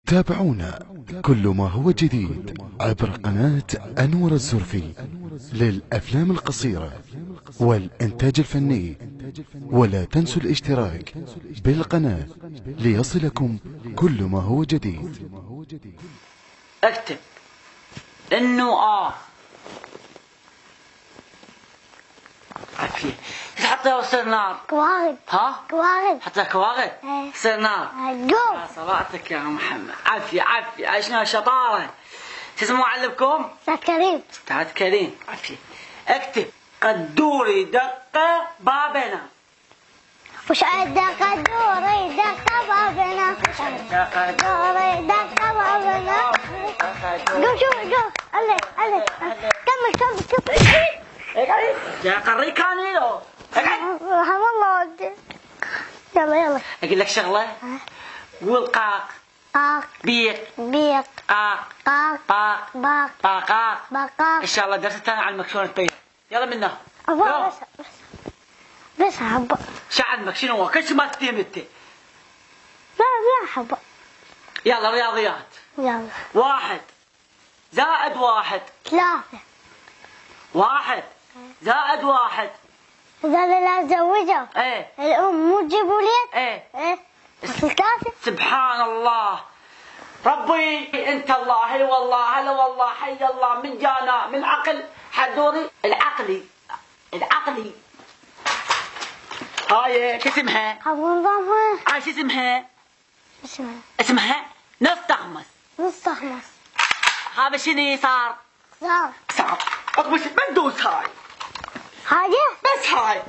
تابعونا كل ما هو جديد عبر قناة أنور الزرفي للأفلام القصيرة والإنتاج الفني، ولا تنسوا الاشتراك بالقناة ليصلكم كل ما هو جديد. اكتب انه عافية تحطيها وتصير نار. كواغد. ها؟ كواغد. حطيها كواغد؟ ايه. تصير نار. جو. يا صلاتك يا محمد. عافية عافية، عشنا شطارة. شو اسمه معلمكم؟ استاذ كريم. استاذ كريم. عافية. اكتب قدوري دقة بابنا. وش دق دوري دق بابنا. دوري دق بابنا. شوف الله كمل. اقعد يا قري كان له. اقعد. رحم الله. يلا اقول لك شغلة. قول قاق قاق بيق بيق قاق قاق باق باق باقاق. بقاق. ان شاء الله درس الثاني على المكشون الطيب. يلا منا. بس حبة. شو عندك؟ شنو هو؟ كل شيء ما تفهم انت. لا حبة. يلا رياضيات. يلا 1 زائد 1. 3. 1 زائد 1. إذا لا زوجه. ايه الأم مو تجيبوا لي؟ ايه. الثلاثة. سبحان الله. ربي انت الله. هل والله هلا والله حي الله. من جانا من عقل حدوري العقلي. هاي شو اسمها؟ أبو نظامها. هاي شو اسمها؟ اسمها نص تخمس. نص تخمس. هذا شنو صار؟ صار. صار. اقبل ما ندوس هاي. حاجة. بس هاي.